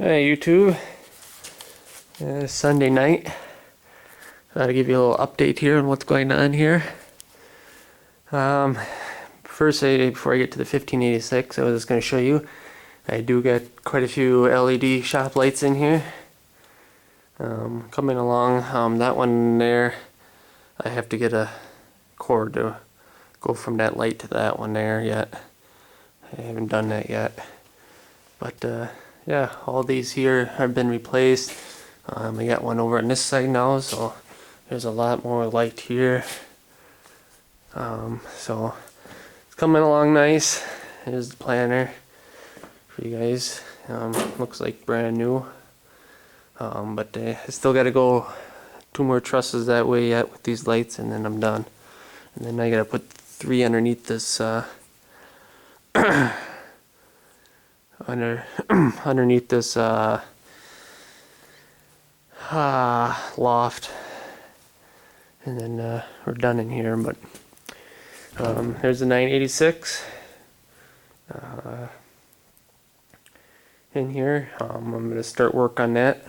Hey YouTube, Sunday night. Thought I'd give you a little update here on what's going on here. First, before I get to the 1586, I was just going to show you. I do get quite a few LED shop lights in here. Coming along, that one there, I have to get a cord to go from that light to that one there yet. I haven't done that yet. But yeah, all these here have been replaced. I got one over on this side now, so there's a lot more light here. So it's coming along nice. Here's the planner for you guys. Looks like brand new. But I still got to go 2 more trusses that way yet with these lights, and then I'm done. And then I got to put 3 underneath this underneath this loft, and then we're done in here. But there's the 986 in here. I'm gonna start work on that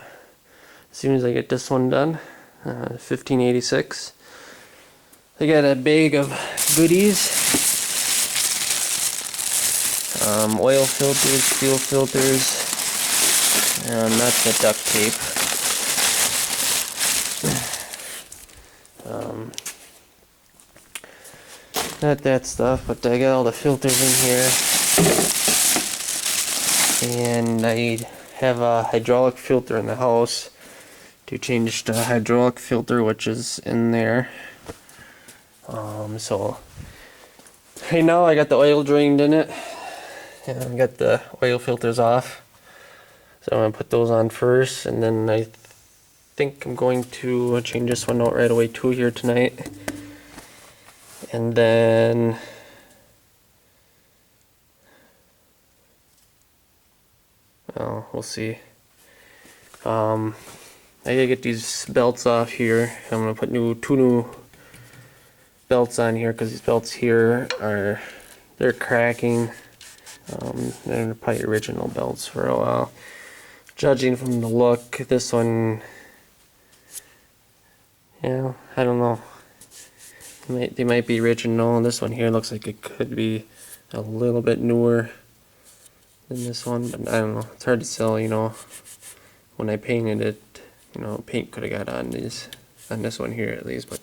as soon as I get this one done. 1586. I got a bag of goodies. Oil filters, fuel filters, not the duct tape. Not that stuff, but I got all the filters in here. And I have a hydraulic filter in the house to change the hydraulic filter, which is in there. So right now I got the oil drained in it. And I got the oil filters off, so I'm going to put those on first, and then I think I'm going to change this one out right away too here tonight. And then we'll see. I gotta get these belts off here. I'm going to put 2 new belts on here because these belts here they're cracking. They're probably original belts for a while. Judging from the look, this one, yeah, I don't know. They might be original. This one here looks like it could be a little bit newer than this one, but I don't know. It's hard to tell, you know. When I painted it, you know, paint could have got on this one here at least, but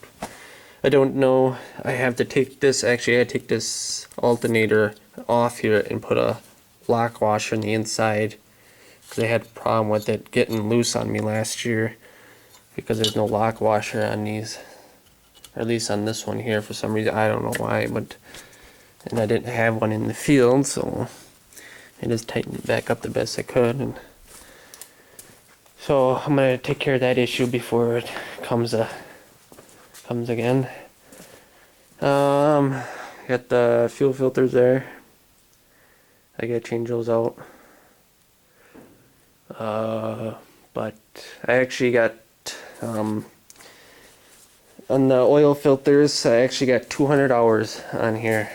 I don't know. I have to take this. Actually, I take this alternator off here and put a lock washer on the inside because I had a problem with it getting loose on me last year because there's no lock washer on these, or at least on this one here for some reason. I don't know why, but and I didn't have one in the field, so I just tightened it back up the best I could. And so I'm gonna take care of that issue before it comes again. Got the fuel filters there. I gotta change those out. But I actually got on the oil filters, I actually got 200 hours on here.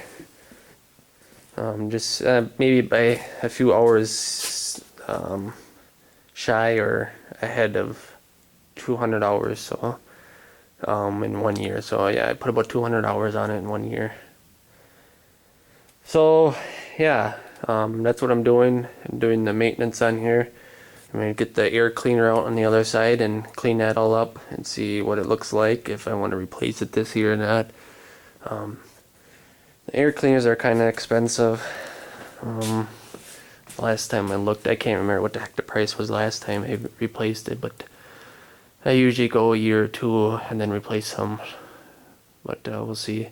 Just maybe by a few hours shy or ahead of 200 hours. So in 1 year. So yeah, I put about 200 hours on it in 1 year. So yeah, that's what I'm doing. I'm doing the maintenance on here. I'm going to get the air cleaner out on the other side and clean that all up and see what it looks like, if I want to replace it this year or not. The air cleaners are kind of expensive. Last time I looked, I can't remember what the heck the price was last time I replaced it, but I usually go a year or 2 and then replace them. But we'll see.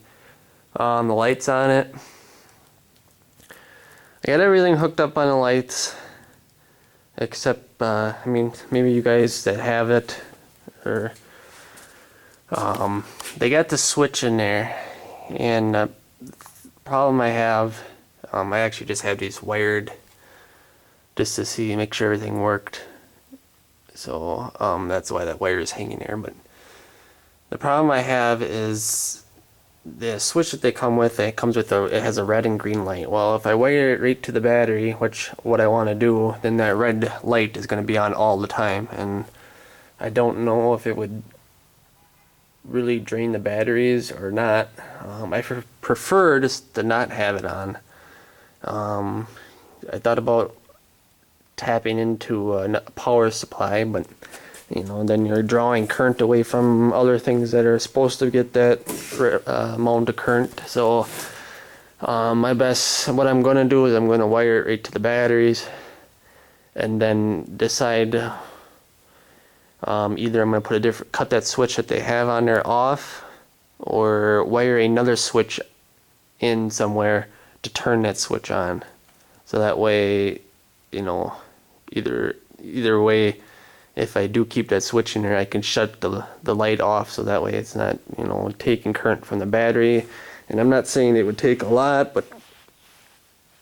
The lights on it, I got everything hooked up on the lights, except, I mean, maybe you guys that have it, or, they got the switch in there, and the problem I have, I actually just have these wired, just to make sure everything worked, so, that's why that wire is hanging there. But the problem I have is, the switch that they come with, it comes with it has a red and green light. Well, if I wire it right to the battery, which what I want to do, then that red light is going to be on all the time, and I don't know if it would really drain the batteries or not. I prefer just to not have it on. I thought about tapping into a power supply, but you know, then you're drawing current away from other things that are supposed to get that amount of current. So what I'm going to do is I'm going to wire it right to the batteries, and then decide either I'm going to cut that switch that they have on there off, or wire another switch in somewhere to turn that switch on. So that way, you know, either way, if I do keep that switch in there, I can shut the light off, so that way it's not, you know, taking current from the battery. And I'm not saying it would take a lot, but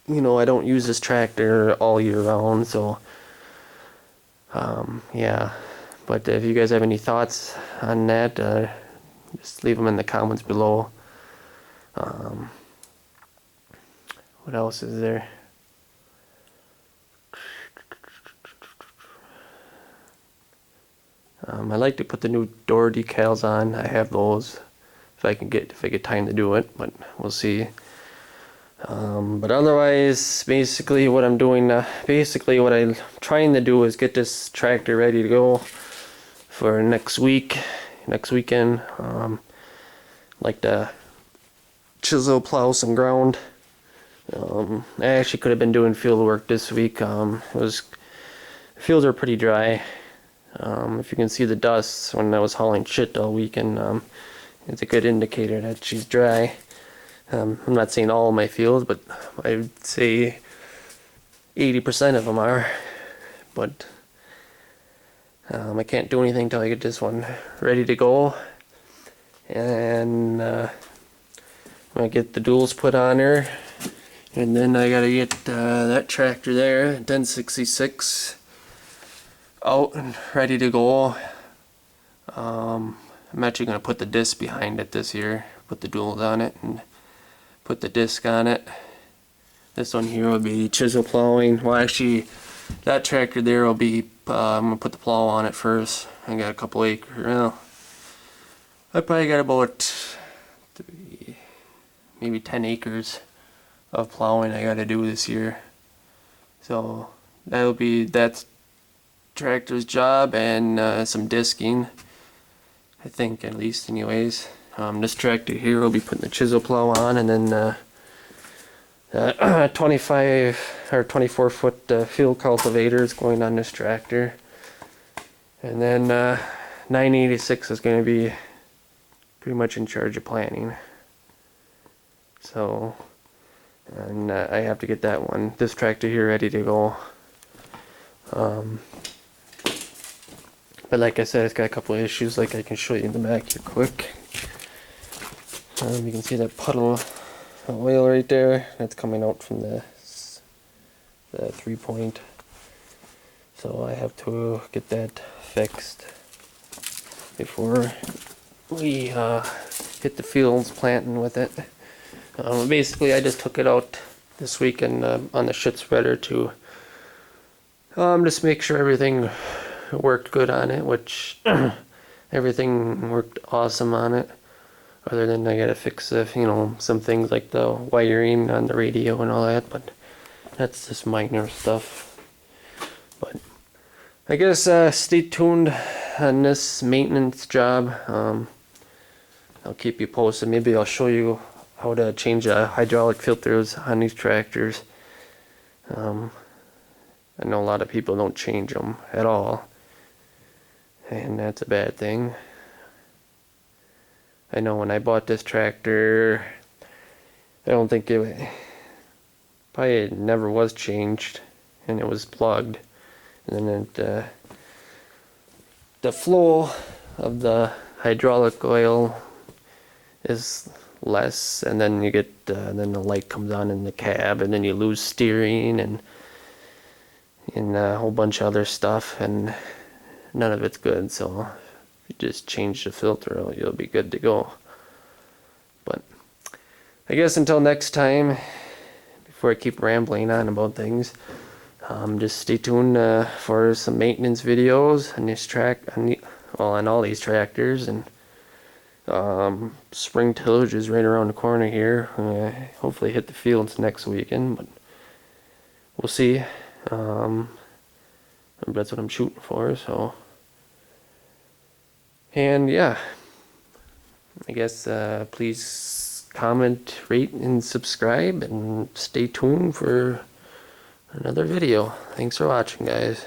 you know, I don't use this tractor all year round, so yeah. But if you guys have any thoughts on that, just leave them in the comments below. What else is there? I like to put the new door decals on. I have those if I get time to do it, but we'll see. But otherwise, basically what I'm doing, what I'm trying to do is get this tractor ready to go for next weekend. Like to chisel, plow some ground. I actually could have been doing field work this week. Fields are pretty dry. If you can see the dust when I was hauling shit all weekend, it's a good indicator that she's dry. I'm not saying all of my fields, but I'd say 80% of them are. But I can't do anything until I get this one ready to go. And I'm gonna get the duals put on her. And then I gotta get that tractor there, 1066, out and ready to go. I'm actually gonna put the disc behind it this year, put the duals on it and put the disc on it. This one here will be chisel plowing. Well, actually, that tractor there will be, I'm gonna put the plow on it first. I got a couple acres. Well, I probably got about maybe 10 acres of plowing I gotta do this year. So that'll be that tractor's job, and some disking, I think, at least anyways. This tractor here will be putting the chisel plow on, and then 25 or 24 foot field cultivator is going on this tractor. And then 986 is going to be pretty much in charge of planting. So, and I have to get this tractor here ready to go. But like I said, it's got a couple of issues, like I can show you in the back here quick. You can see that puddle of oil right there. That's coming out from the 3-point. So I have to get that fixed before we hit the fields planting with it. Basically, I just took it out this weekend on the shit spreader to just make sure everything worked good on it, which everything worked awesome on it. Other than I gotta fix some things like the wiring on the radio and all that, but that's just minor stuff. But I guess stay tuned on this maintenance job. I'll keep you posted. Maybe I'll show you how to change the hydraulic filters on these tractors. I know a lot of people don't change them at all, and that's a bad thing. I know when I bought this tractor, I don't think probably never was changed, and it was plugged. And then the flow of the hydraulic oil is less, and then you get then the light comes on in the cab, and then you lose steering and a whole bunch of other stuff, and none of it's good. So if you just change the filter, you'll be good to go. But I guess until next time, before I keep rambling on about things, just stay tuned for some maintenance videos on this on all these tractors. And spring tillage is right around the corner here. Hopefully hit the fields next weekend, but we'll see. That's what I'm shooting for. So, and yeah, I guess please comment, rate, and subscribe, and stay tuned for another video. Thanks for watching, guys.